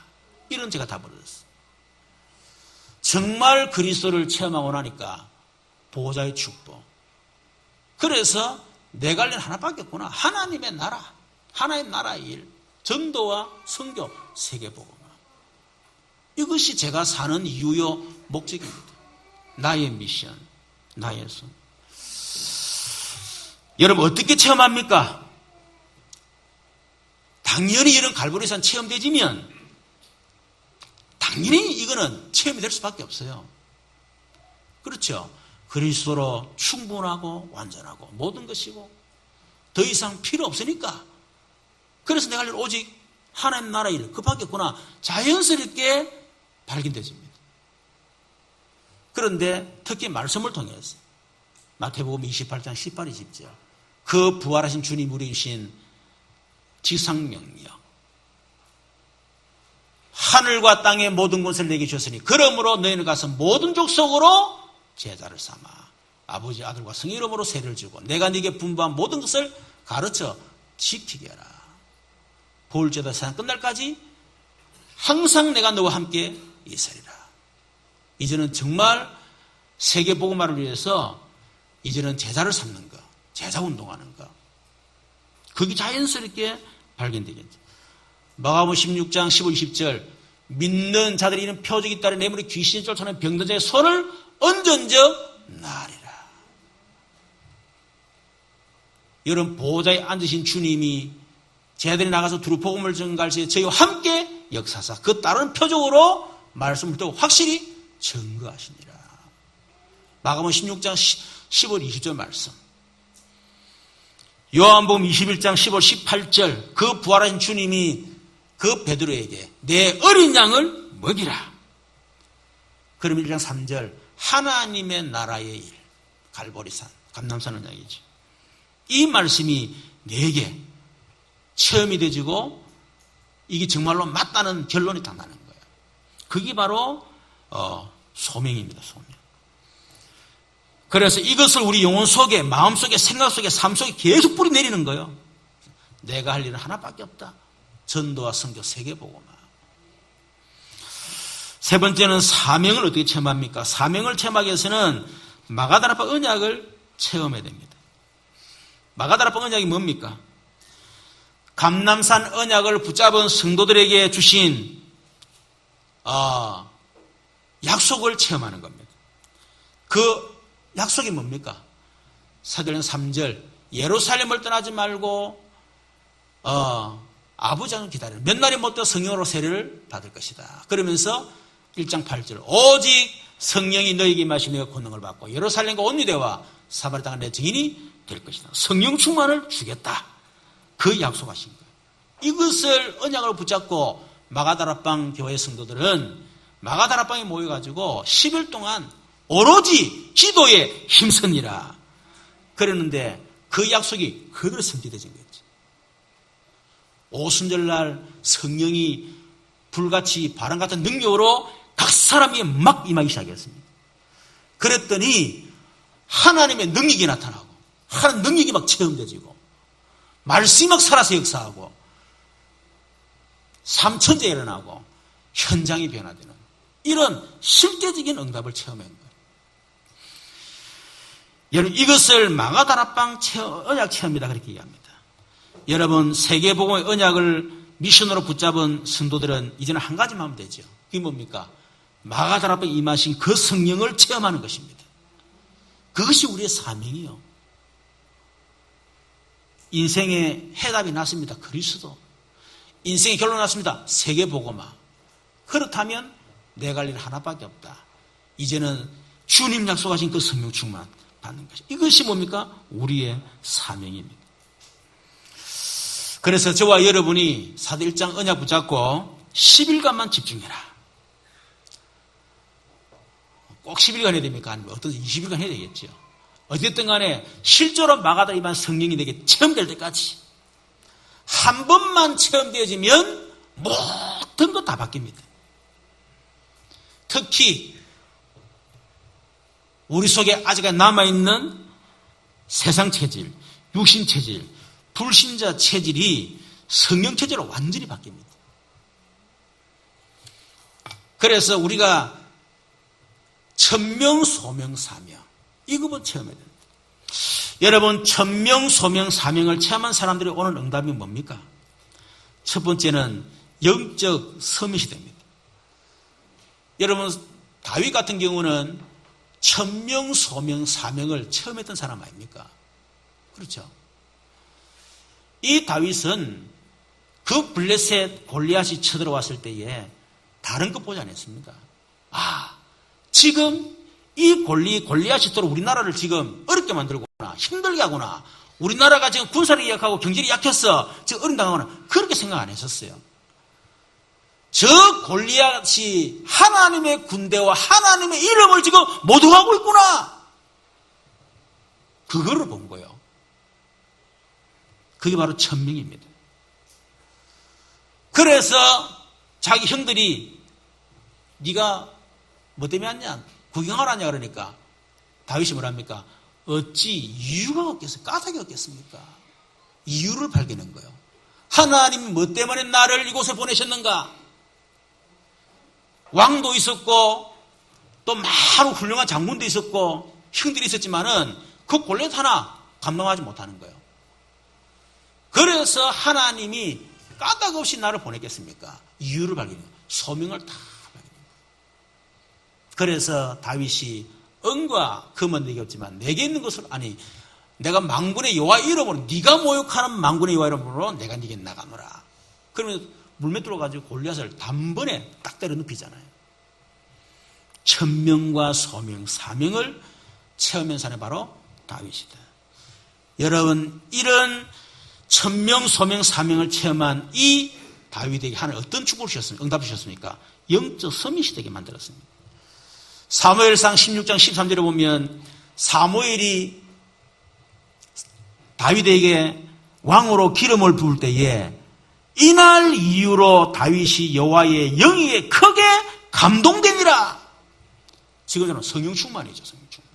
이런 제가 다 벌어졌어요. 정말 그리스도를 체험하고 나니까 보호자의 축복. 그래서 내가 할 일은 하나밖에 없구나. 하나님의 나라, 하나님의 나라의 일, 전도와 선교, 세계복음화. 이것이 제가 사는 이유요 목적입니다. 나의 미션, 나의 손. 여러분 어떻게 체험합니까? 당연히 이런 갈보리산 체험되지면 당연히 이거는 체험이 될 수밖에 없어요. 그렇죠? 그리스도로 충분하고 완전하고 모든 것이고 더 이상 필요 없으니까. 그래서 내가 할 일 오직 하나님 나라 일 그밖에 없구나. 자연스럽게 발견되집니다. 그런데 특히 말씀을 통해서 마태복음 28장 18, 20절 그 부활하신 주님 우리 주신 지상명령 하늘과 땅의 모든 것을 내게 주셨으니 그러므로 너희는 가서 모든 족속으로 제자를 삼아 아버지 아들과 성령 이름으로 세례를 주고 내가 네게 분부한 모든 것을 가르쳐 지키게 하라. 보혈제도 세상 끝날까지 항상 내가 너와 함께 있으리라. 이제는 정말 세계복음화를 위해서 이제는 제자를 삼는 것, 제자 운동하는 것. 그게 자연스럽게 발견되겠죠. 마가복음 16장 15, 20절 믿는 자들이 이런 표적이 따른 내 물에 귀신이 쫓아내는 병든 자의 손을 얹은적 나으리라. 여러분 보호자에 앉으신 주님이 제자들이 나가서 두루 복음을 전가할 때 저희와 함께 역사사 그 따르는 표적으로 말씀을 듣고 확실히 증거하시니라. 마가복음 16장 15, 20절 말씀. 요한복음 21장 15, 18절 그 부활하신 주님이 그 베드로에게 내 어린 양을 먹이라. 그럼 1장 3절 하나님의 나라의 일 갈보리산 감람산 언약이죠. 이 말씀이 내게 체험이 되지고 이게 정말로 맞다는 결론이 딱 나는 거예요. 그게 바로 소명입니다. 소명. 그래서 이것을 우리 영혼 속에 마음 속에 생각 속에 삶 속에 계속 뿌리내리는 거예요. 내가 할 일은 하나밖에 없다. 전도와 선교 세계복음화. 세 번째는 사명을 어떻게 체험합니까? 사명을 체험하기 위해서는 마가다라파 언약을 체험해야 됩니다. 마가다라파 언약이 뭡니까? 감람산 언약을 붙잡은 성도들에게 주신 약속을 체험하는 겁니다. 그 약속이 뭡니까? 사도행전 3절 예루살렘을 떠나지 말고 아버지를 기다리는 몇 날이 못 되어 성령으로 세례를 받을 것이다. 그러면서 1장 8절 오직 성령이 너에게 임하시면 너희가 권능을 받고 예루살렘과 온 유대와 사마리아 땅의 내 증인이 될 것이다. 성령 충만을 주겠다. 그 약속하신 거예요. 이것을 언약을 붙잡고 마가다라방 교회 성도들은 마가다라방에 모여가지고 10일 동안 오로지 기도에 힘쓰니라. 그랬는데 그 약속이 그대로 성취되진 거죠. 오순절날 성령이 불같이 바람 같은 능력으로 각 사람이 막 임하기 시작했습니다. 그랬더니 하나님의 능력이 나타나고 하나님 능력이 막 체험되지고 말씀이 막 살아서 역사하고 삼천제 일어나고 현장이 변화되는 이런 실제적인 응답을 체험한 거예요. 여러분 이것을 마가다라방 언약 체험이다 그렇게 얘기합니다. 여러분 세계복음의 언약을 미션으로 붙잡은 성도들은 이제는 한 가지만 하면 되죠. 그게 뭡니까? 마가다라방에 임하신 그 성령을 체험하는 것입니다. 그것이 우리의 사명이요. 인생의 해답이 났습니다. 그리스도. 인생의 결론이 났습니다. 세계복음화. 그렇다면 내가 할 일 하나밖에 없다. 이제는 주님 약속하신 그 성령 충만 받는 것이. 이것이 뭡니까? 우리의 사명입니다. 그래서 저와 여러분이 사도 1장 언약 붙잡고 10일간만 집중해라. 꼭 10일간 해야 됩니까? 아니면 어떤 20일간 해야 되겠죠. 어쨌든 간에 실제로 마가다 임한 성령이 내게 체험될 때까지 한 번만 체험되어지면 모든 것 다 바뀝니다. 특히 우리 속에 아직 남아있는 세상 체질, 육신 체질, 불신자 체질이 성령 체질로 완전히 바뀝니다. 그래서 우리가 천명, 소명, 사명. 이것부터 체험해야 됩니다. 여러분, 천명, 소명, 사명을 체험한 사람들의 오늘 응답이 뭡니까? 첫 번째는 영적 서밋이 됩니다. 여러분, 다윗 같은 경우는 천명, 소명, 사명을 체험했던 사람 아닙니까? 그렇죠? 이 다윗은 그 블레셋 골리앗이 쳐들어왔을 때에 다른 것 보지 않았습니다. 지금 이 골리앗이 또 우리나라를 지금 어렵게 만들고나 힘들게 하거나 우리나라가 지금 군사력이 약하고 경제력이 약해서 지금 어림당하거나 그렇게 생각 안 했었어요. 저 골리앗이 하나님의 군대와 하나님의 이름을 지금 모독하고 있구나. 그거를 본 거예요. 그게 바로 천명입니다. 그래서 자기 형들이 네가 뭐 때문에 왔냐? 구경하러 왔냐? 그러니까 다윗이 뭐랍니까? 어찌 이유가 없겠어요? 까닭이 없겠습니까? 이유를 발견한 거예요. 하나님이 뭐 때문에 나를 이곳에 보내셨는가? 왕도 있었고 또 많은 훌륭한 장군도 있었고 형들이 있었지만은 그 골리앗 하나 감당하지 못하는 거예요. 그래서 하나님이 까닭 없이 나를 보냈겠습니까? 이유를 발견해요. 소명을 다 발견해요. 그래서 다윗이 은과 금은 내게 없지만 내게 있는 것을 아니 내가 만군의 여호와 이름으로 네가 모욕하는 만군의 여호와 이름으로 내가 네게 나가노라. 그러면 물매 뚫어가지고 골리앗을 단번에 딱 때려 눕히잖아요. 천명과 소명, 사명을 체험한 사람이 바로 다윗이다. 여러분, 이런 천명, 소명, 사명을 체험한 이 다윗에게 하나님 어떤 축복을 주셨습니까? 응답을 주셨습니까? 영적 서밋이 되게 만들었습니다. 사무엘상 16장 13절에 보면 사무엘이 다윗에게 왕으로 기름을 부을 때에 이날 이후로 다윗이 여호와의 영에 크게 감동되니라. 지금은 성령 충만이죠. 성령 충만.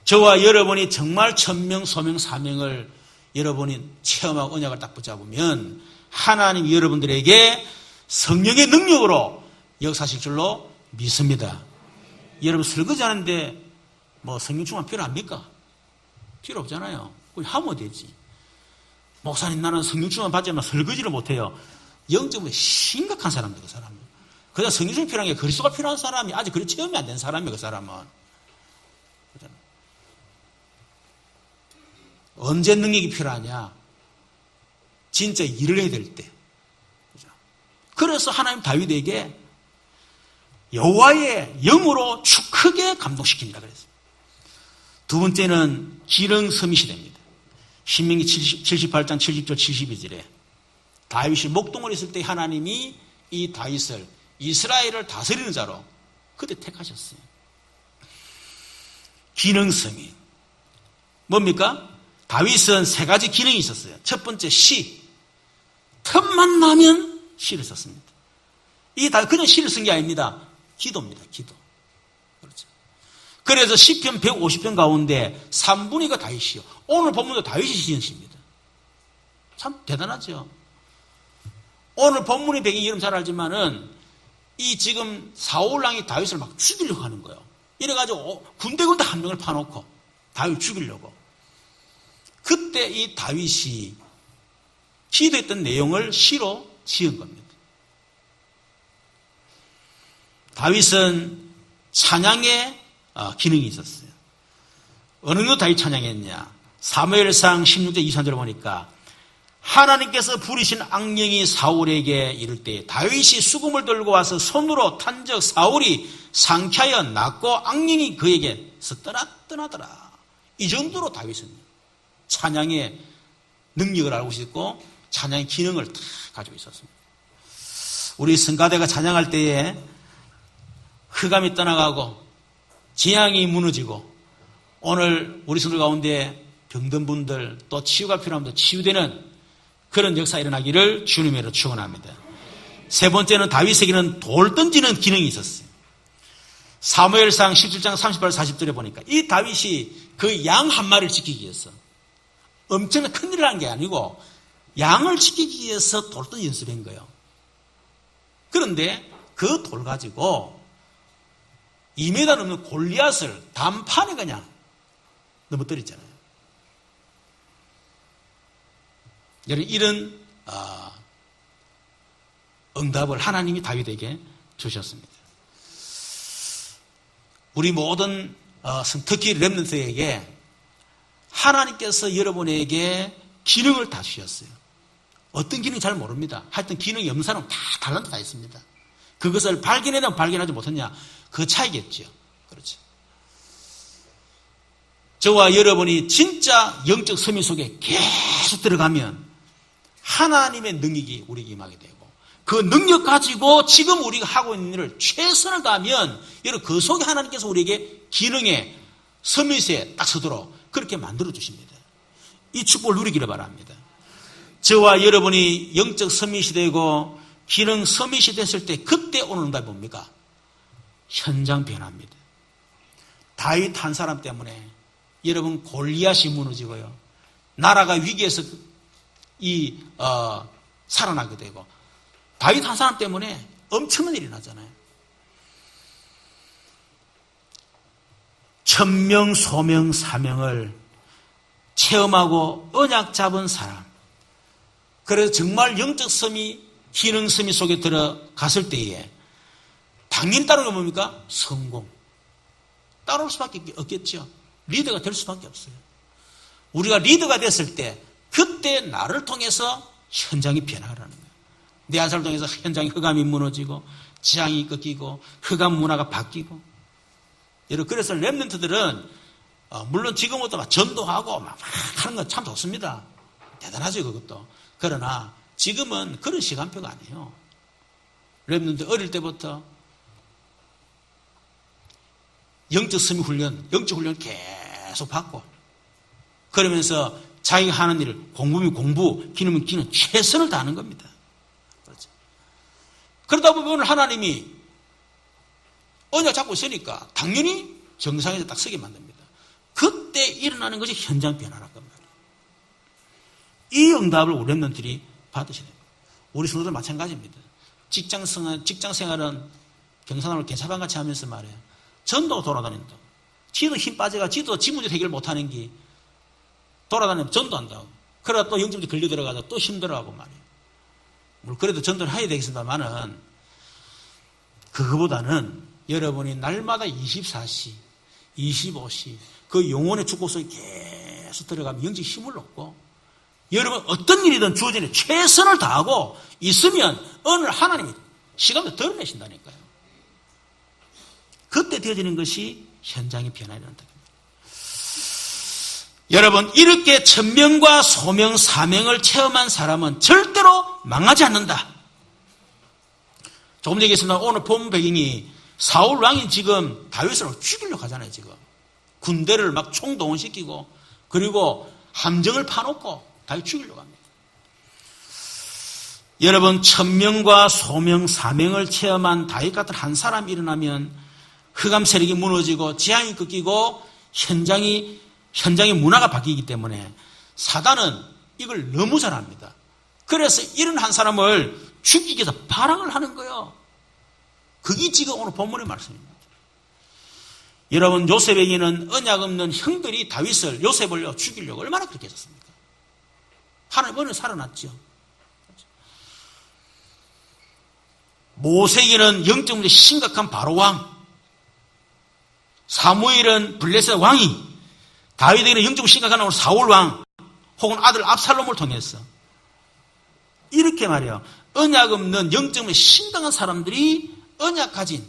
저와 여러분이 정말 천명, 소명, 사명을 여러분이 체험하고 언약을 딱 붙잡으면 하나님 여러분들에게 성령의 능력으로 역사하실 줄로 믿습니다. 여러분 설거지 하는데 뭐 성령 충만 필요합니까? 필요 없잖아요. 그냥 하면 되지. 목사님 나는 성령 충만 받지만 설거지를 못해요. 영적으로 심각한 사람들, 그 사람은. 그냥 성령 충만 필요한 게 그리스도가 필요한 사람이 아직 그리 체험이 안 된 사람이에요. 그 사람은. 언제 능력이 필요하냐? 진짜 일을 해야 될 때. 그래서 하나님 다윗에게 여호와의 영으로 크게 감동시킵니다. 그래서 두 번째는 기능 서밋이 됩니다. 신명기 78장 70절 72절에 다윗이 목동을 했을 때 하나님이 이 다윗을 이스라엘을 다스리는 자로 그때 택하셨어요. 기능 서밋. 뭡니까? 다윗은 세 가지 기능이 있었어요. 첫 번째 시. 틈만 나면 시를 썼습니다. 이 다윗 그냥 시를 쓴 게 아닙니다. 기도입니다. 기도. 그렇죠. 그래서 시편 150편 가운데 3분의 2가 다윗이요. 오늘 본문도 다윗이 지은 시입니다. 참 대단하죠. 오늘 본문의 배경이 여러분 잘 알지만은 이 지금 사울왕이 다윗을 막 죽이려고 하는 거예요. 이래가지고 군데군데 한 명을 파놓고 다윗 죽이려고. 그때 이 다윗이 기도했던 내용을 시로 지은 겁니다. 다윗은 찬양의 기능이 있었어요. 어느 정도 다윗 찬양했냐? 사무엘상 16장 23절을 보니까 하나님께서 부리신 악령이 사울에게 이를 때 다윗이 수금을 들고 와서 손으로 탄적 사울이 상쾌하여 낫고 악령이 그에게서 떠나더라. 이 정도로 다윗은 찬양의 능력을 알고 있었고 찬양의 기능을 다 가지고 있었습니다. 우리 성가대가 찬양할 때에 흑암이 떠나가고 재앙이 무너지고 오늘 우리 성도 가운데 병든 분들 또 치유가 필요한 분들 치유되는 그런 역사 일어나기를 주님으로 축원합니다. 세 번째는 다윗에게는 돌 던지는 기능이 있었어요. 사무엘상 17장 38, 40절에 보니까 이 다윗이 그 양 한 마리를 지키기 위해서 엄청난 큰일을 한 게 아니고 양을 지키기 위해서 돌 던지 연습한 거예요. 그런데 그 돌 가지고 2m 넘는 골리앗을 단판에 그냥 넘어뜨렸잖아요. 여러분, 이런 응답을 하나님이 다윗에게 주셨습니다. 우리 모든 특히 렘넌트에게 하나님께서 여러분에게 기능을 다 주셨어요. 어떤 기능이 잘 모릅니다. 하여튼 기능이 없는 사람은 다 달란트 다 있습니다. 그것을 발견해내면 발견하지 못했냐, 그 차이겠죠. 그렇죠. 저와 여러분이 진짜 영적 서민 속에 계속 들어가면 하나님의 능력이 우리에게 임하게 되고, 그 능력 가지고 지금 우리가 하고 있는 일을 최선을 다하면 여러분 그 속에 하나님께서 우리에게 기능의 서밋에 딱 서도록 그렇게 만들어 주십니다. 이 축복을 누리기를 바랍니다. 저와 여러분이 영적 서밋이 되고 기능 서밋이 됐을 때 그때 오는 응답이 뭡니까? 현장 변화입니다. 다윗 한 사람 때문에 여러분 골리앗이 무너지고요, 나라가 위기에서 살아나게 되고, 다윗 한 사람 때문에 엄청난 일이 나잖아요. 천명, 소명, 사명을 체험하고 언약 잡은 사람, 그래서 정말 영적 섬이, 기능 섬이 속에 들어갔을 때에 당연히 따르는 게 뭡니까? 성공. 따라올 수밖에 없겠죠. 리더가 될 수밖에 없어요. 우리가 리더가 됐을 때 그때 나를 통해서 현장이 변화하라는 거예요. 내 안사를 통해서 현장의 흑암이 무너지고 지향이 꺾이고 흑암 문화가 바뀌고. 여러분, 그래서 렘넌트들은 물론 지금부터 막 전도하고 막 하는 건 참 좋습니다. 대단하죠, 그것도. 그러나 지금은 그런 시간표가 아니에요. 렘넌트 어릴 때부터 영적 섬유 훈련, 영적 훈련 계속 받고, 그러면서 자기가 하는 일을 공부면 공부, 기능이면 기능, 최선을 다하는 겁니다. 그렇죠. 그러다 보면 하나님이 언약 잡고 있으니까 당연히 정상에서 딱 서게 만듭니다. 그때 일어나는 것이 현장 변화란 말이에요. 이 응답을 우리 렘넌트들이 받으셔야 됩니다. 우리 성도들 마찬가지입니다. 직장 생활은 경사남을 개차반같이 하면서 말해요. 전도 돌아다닌다. 지도 힘 빠져가 지도 지 문제 해결 못하는 게 돌아다니면 전도한다고. 그러다 또 영점지 걸려 들어가서 또 힘들어하고 말이에요. 물론 그래도 전도를 해야 되겠습니다만은 그거보다는 여러분이 날마다 24시, 25시 그 영혼의 축복 속에 계속 들어가면 영적 힘을 얻고, 여러분 어떤 일이든 주어진 일에 최선을 다하고 있으면 어느 날 하나님이 시간도 드러내신다니까요. 그때 되어지는 것이 현장의 변화라는 겁니다. 여러분, 이렇게 천명과 소명, 사명을 체험한 사람은 절대로 망하지 않는다. 조금 전에 얘기했습니다. 오늘 본 배경이 사울 왕이 지금 다윗을 죽이려고 하잖아요. 지금 군대를 막 총동원시키고, 그리고 함정을 파놓고 다윗 죽이려고 합니다. 여러분, 천명과 소명, 사명을 체험한 다윗 같은 한 사람이 일어나면 흑암 세력이 무너지고 지향이 꺾이고 현장의 문화가 바뀌기 때문에 사단은 이걸 너무 잘 압니다. 그래서 이런 한 사람을 죽이기 위해서 발악을 하는 거예요. 그게 지금 오늘 본문의 말씀입니다. 여러분, 요셉에게는 언약 없는 형들이 다윗을, 요셉을 죽이려고 얼마나 그렇게 했었습니까? 하나님 오늘 살아났죠. 모세에게는 영적 문제 심각한 바로왕, 사무엘은 블레셋 왕이, 다윗에게는 영적으로 심각한 사울 왕, 혹은 아들 압살롬을 통해서 이렇게 말해요. 언약 없는 영적으로 심각한 사람들이 언약 가진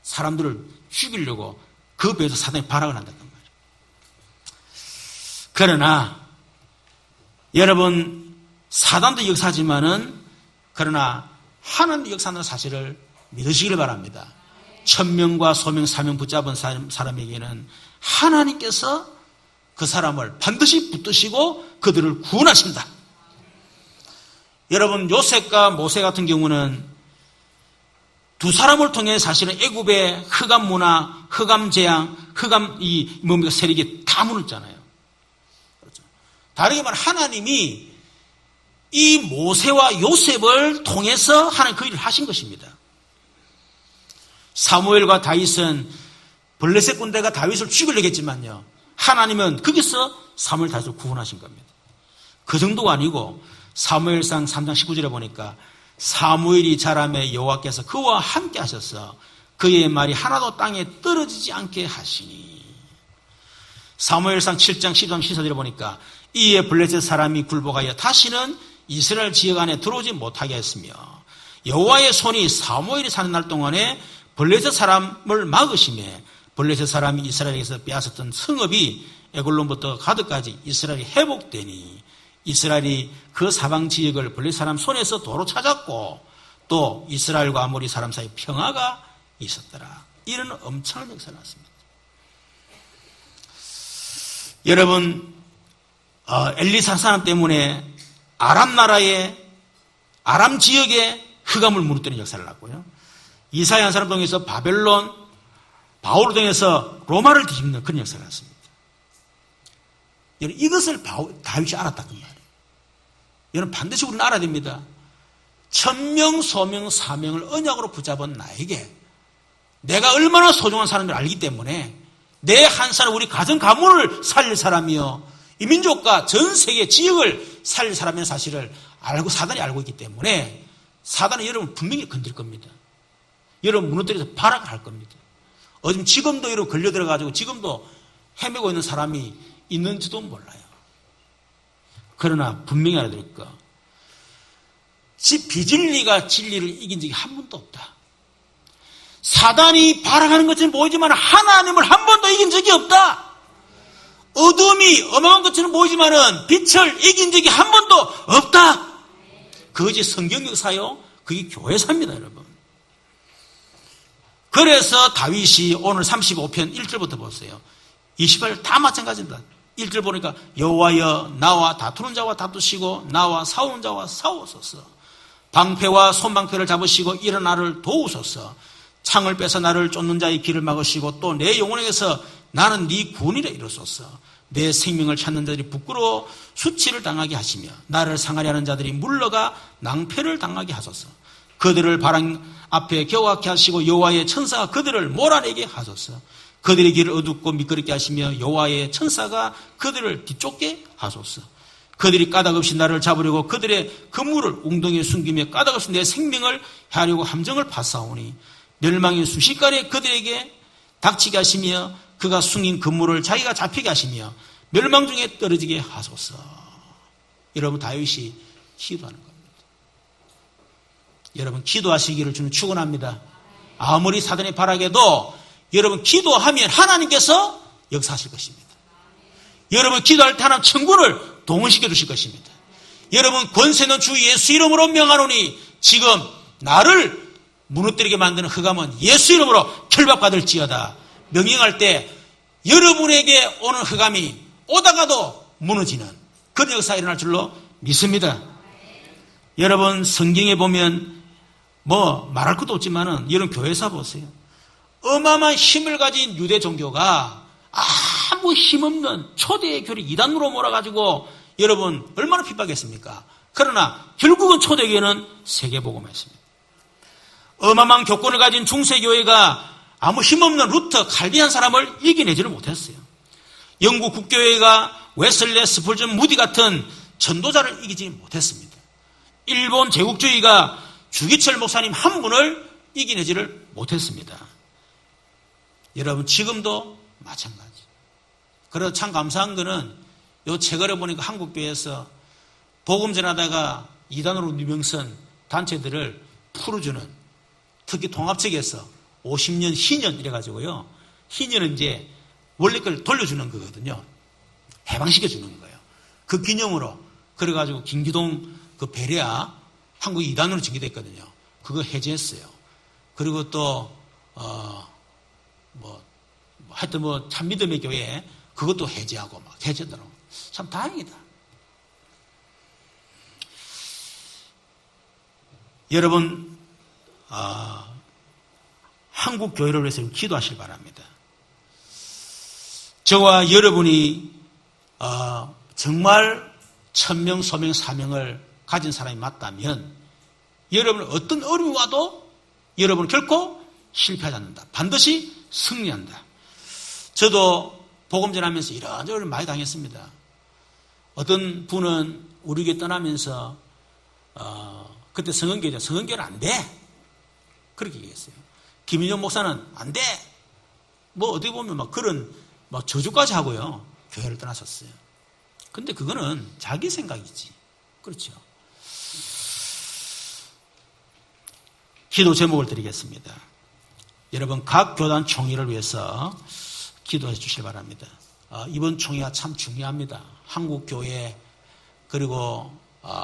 사람들을 죽이려고 그 배에서 사단이 발악을 한다는 말이에요. 그러나 여러분, 사단도 역사하지만은 그러나 하나님도 역사하는 사실을 믿으시기를 바랍니다. 천명과 소명, 사명 붙잡은 사람에게는 하나님께서 그 사람을 반드시 붙드시고 그들을 구원하신다. 여러분, 요셉과 모세 같은 경우는 두 사람을 통해 사실은 애굽의 흑암 문화, 흑암 재앙, 흑암 세력이 다 무너졌잖아요. 그렇죠. 다르게 말하면 하나님이 이 모세와 요셉을 통해서 하나님 그 일을 하신 것입니다. 사무엘과 다윗은 블레셋 군대가 다윗을 죽이려고 했지만요, 하나님은 거기서 사무엘 다윗을 구원하신 겁니다. 그 정도가 아니고 사무엘상 3장 19절에 보니까 사무엘이 자라매 여호와께서 그와 함께 하셔서 그의 말이 하나도 땅에 떨어지지 않게 하시니. 사무엘상 7장 13, 14절에 보니까 이에 블레셋 사람이 굴복하여 다시는 이스라엘 지역 안에 들어오지 못하게 했으며 여호와의 손이 사무엘이 사는 날 동안에 블레셋 사람을 막으심에 블레셋 사람이 이스라엘에서 빼앗았던 성읍이 에글론부터 가드까지 이스라엘이 회복되니 이스라엘이 그 사방 지역을 블레셋 사람 손에서 도로 찾았고 또 이스라엘과 아모리 사람 사이 평화가 있었더라. 이런 엄청난 역사가 났습니다. 여러분, 엘리사 사람 때문에 아람 나라의 아람 지역에 흑암을 무너뜨리는 역사를 났고요. 이사야 한 사람 통해서 바벨론, 바울을 통해서 로마를 뒤집는 그런 역사가 났습니다. 여러분, 이것을 다윗이 알았다 그 말이에요. 여러분, 반드시 우리는 알아야 됩니다. 천명, 소명, 사명을 언약으로 붙잡은 나에게 내가 얼마나 소중한 사람을 알기 때문에 내 한 사람, 우리 가정 가문을 살릴 사람이요, 이 민족과 전 세계 지역을 살릴 사람의 사실을 알고, 사단이 알고 있기 때문에 사단은 여러분 분명히 건들 겁니다. 여러분 무너뜨려서 발악할 겁니다. 지금도 여러분 걸려들어가지고 지금도 헤매고 있는 사람이 있는지도 몰라요. 그러나 분명히 알아드릴 거, 비진리가 진리를 이긴 적이 한 번도 없다. 사단이 발악하는 것처럼 보이지만 하나님을 한 번도 이긴 적이 없다. 어둠이 어마어마한 것처럼 보이지만은 빛을 이긴 적이 한 번도 없다. 그것이 성경 역사요, 그게 교회사입니다, 여러분. 그래서 다윗이 오늘 35편 1절부터 보세요. 28절 다 마찬가지입니다. 1절 보니까 여호와여 나와 다투는 자와 다투시고 나와 싸우는 자와 싸우소서. 방패와 손방패를 잡으시고 이런 나를 도우소서. 창을 빼서 나를 쫓는 자의 길을 막으시고 또 내 영혼에게서 나는 네 구원이라 이루소서. 내 생명을 찾는 자들이 부끄러워 수치를 당하게 하시며 나를 상하려 하는 자들이 물러가 낭패를 당하게 하소서. 그들을 바람 앞에 겨워하게 하시고 여호와의 천사가 그들을 몰아내게 하소서. 그들의 길을 어둡고 미끄럽게 하시며 여호와의 천사가 그들을 뒤쫓게 하소서. 그들이 까닭없이 나를 잡으려고 그들의 그물을 웅덩이에 숨기며 까닭없이 내 생명을 해하려고 함정을 파사오니 멸망이 순식간에 그들에게 닥치게 하시며 그가 숨긴 그물을 자기가 잡히게 하시며 멸망 중에 떨어지게 하소서. 여러분, 다윗이 기도하는 겁니다. 여러분, 기도하시기를 주는 축원합니다. 아무리 사단이 바라게도 여러분 기도하면 하나님께서 역사하실 것입니다. 여러분 기도할 때 하나님 천군을 동원시켜 주실 것입니다. 여러분 권세 있는 주 예수 이름으로 명하노니 지금 나를 무너뜨리게 만드는 흑암은 예수 이름으로 결박받을지어다. 명령할 때 여러분에게 오는 흑암이 오다가도 무너지는 그런 역사가 일어날 줄로 믿습니다. 여러분 성경에 보면 뭐 말할 것도 없지만은 여러분 교회사 보세요. 어마어마한 힘을 가진 유대 종교가 아무 힘없는 초대 교리 이단으로 몰아가지고 여러분 얼마나 핍박했습니까? 그러나 결국은 초대교회는 세계복음화했습니다. 어마어마한 교권을 가진 중세교회가 아무 힘없는 루터, 칼빈 사람을 이겨내지를 못했어요. 영국 국교회가 웨슬레, 스펄전, 무디 같은 전도자를 이기지 못했습니다. 일본 제국주의가 주기철 목사님 한 분을 이겨내지를 못했습니다. 여러분 지금도 마찬가지. 그래서 참 감사한 거는 요 최근에 보니까 한국교회에서 복음 전하다가 이단으로 유명선 단체들을 풀어주는, 특히 통합 측에서 50년 희년 이래가지고요. 희년은 이제 원래 걸 돌려주는 거거든요. 해방시켜주는 거예요. 그 기념으로 그래가지고 김기동 그 베레아 한국 이단으로 징계됐거든요. 그거 해제했어요. 그리고 또 하여튼 참믿음의 교회 그것도 해제하고 막 해제더라고. 참 다행이다. 여러분 한국 교회를 위해서 기도하시기 바랍니다. 저와 여러분이 정말 천명, 소명, 사명을 가진 사람이 맞다면 여러분은 어떤 어려움이 와도 여러분은 결코 실패하지 않는다. 반드시 승리한다. 저도 복음 전하면서 이런저런 많이 당했습니다. 어떤 분은 우리 교회 떠나면서 그때 성은교회죠. 성은교회는 안 돼. 그렇게 얘기했어요. 김인종 목사는 안 돼. 뭐 어떻게 보면 막 그런 막 저주까지 하고요. 교회를 떠났었어요. 근데 그거는 자기 생각이지. 그렇죠. 기도 제목을 드리겠습니다. 여러분 각 교단 총회를 위해서 기도해 주시기 바랍니다. 이번 총회가 참 중요합니다. 한국 교회 그리고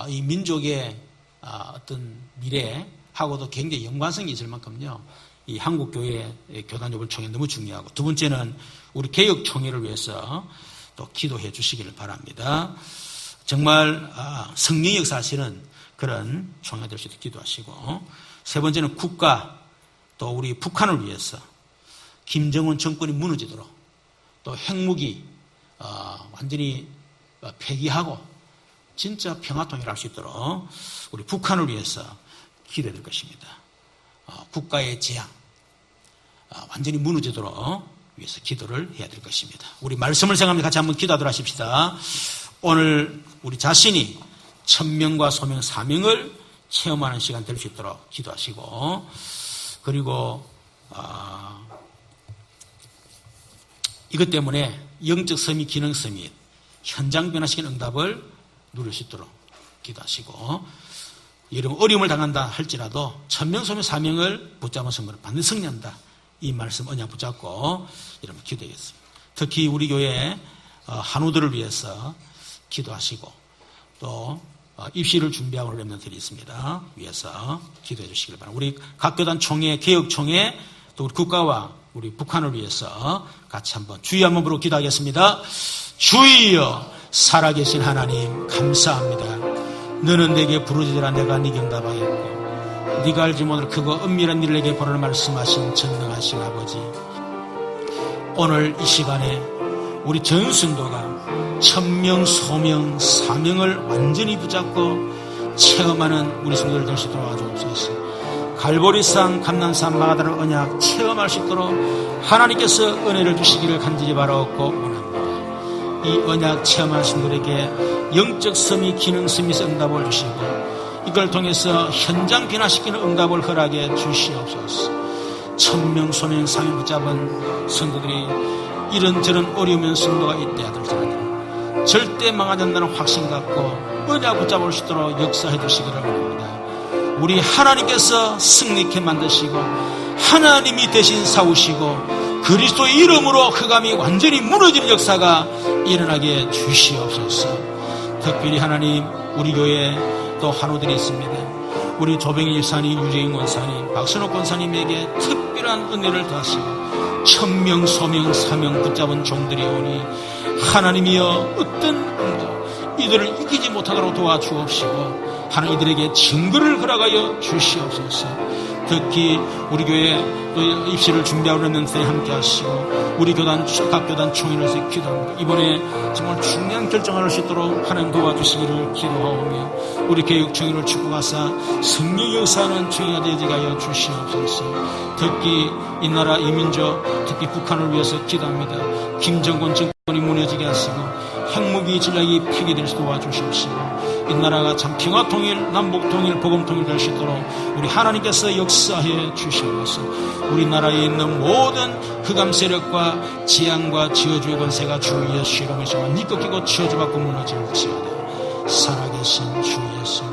이 민족의 어떤 미래하고도 굉장히 연관성이 있을 만큼요. 이 한국 교회 교단 요번 총회 너무 중요하고 두 번째는 우리 개혁 총회를 위해서 또 기도해 주시기를 바랍니다. 정말 성령의 역사하시는 그런 총회가 될 수 있도록 기도하시고 세 번째는 국가 또 우리 북한을 위해서 김정은 정권이 무너지도록 또 핵무기 완전히 폐기하고 진짜 평화통일할 수 있도록 우리 북한을 위해서 기도해야 될 것입니다. 국가의 재앙 완전히 무너지도록 위해서 기도를 해야 될 것입니다. 우리 말씀을 생각하면서 같이 한번 기도하도록 하십시다. 오늘 우리 자신이 천명과 소명, 사명을 체험하는 시간 될 수 있도록 기도하시고 그리고 이것 때문에 영적 서밋, 기능 서밋, 현장 변화시키는 응답을 누릴 수 있도록 기도하시고 여러분 어려움을 당한다 할지라도 천명, 소명, 사명을 붙잡은 성도는 반드시 승리한다. 이 말씀 언약 붙잡고 여러분 기도하겠습니다. 특히 우리 교회 한우들을 위해서 기도하시고 또 입시를 준비하고 있는 렘넌트들이 있습니다. 위해서 기도해 주시길 바랍니다. 우리 각 교단 총회, 개혁 총회, 또 우리 국가와 우리 북한을 위해서 같이 한번 주여 한번 부르고 기도하겠습니다. 주여 살아계신 하나님 감사합니다. 너는 내게 부르짖으라 내가 네게 응답하겠고 네가 알지 못할 크고 은밀한 일을 내게 보라는 말씀하신 전능하신 아버지, 오늘 이 시간에 우리 전 성도가 천명, 소명, 사명을 완전히 붙잡고 체험하는 우리 성도들 될 수 있도록 도와주옵소서. 갈보리산, 감난산, 마가다를 언약 체험할 수 있도록 하나님께서 은혜를 주시기를 간절히 바라옵고 원합니다. 이 언약 체험하는 성도들에게 영적 섬이, 기능 섬이 응답을 주시고 이걸 통해서 현장 변화시키는 응답을 허락해 주시옵소서. 천명, 소명, 사명 붙잡은 성도들이 이런저런 어려우면 성도가 있대 하더라도 절대 망하지 않는다는 확신 갖고 언약 붙잡을 수 있도록 역사해 주시기를 바랍니다. 우리 하나님께서 승리케 만드시고 하나님이 대신 싸우시고 그리스도의 이름으로 흑암이 완전히 무너지는 역사가 일어나게 주시옵소서. 특별히 하나님 우리 교회에 또 한우들이 있습니다. 우리 조병희 집사님, 유재인 권사님, 박선옥 권사님에게 특별한 은혜를 더하시고 천명, 소명, 사명 붙잡은 종들이 오니 하나님이여 어떤 응답 이들을 이기지 못하도록 도와주옵시고 하나님 이들에게 증거를 허락하여 주시옵소서. 특히 우리 교회 또 입시를 준비하고 있는 때 함께 하시고 우리 교단, 각 교단 총회에서 기도합니다. 이번에 정말 중요한 결정을 할 수 있도록 하나님 도와주시기를 기도하오며 우리 개혁 총회를 축복하사 성령 역사하는 총회가 되게 하여 주시옵소서. 특히 이 나라 이 민족 특히 북한을 위해서 기도합니다. 김정권 정권이 무너지게 하시고 핵무기 전략이 폐기될 수 도와주시옵시고 이 나라가 참 평화통일, 남북통일, 복음통일 될 수 있도록 우리 하나님께서 역사해 주시옵소서. 우리나라에 있는 모든 흑암 세력과 지향과 지어주의 권세가 주 예수 이름으로 니꺾이고 치워주받고 무너질지어다. 살아계신 주 예수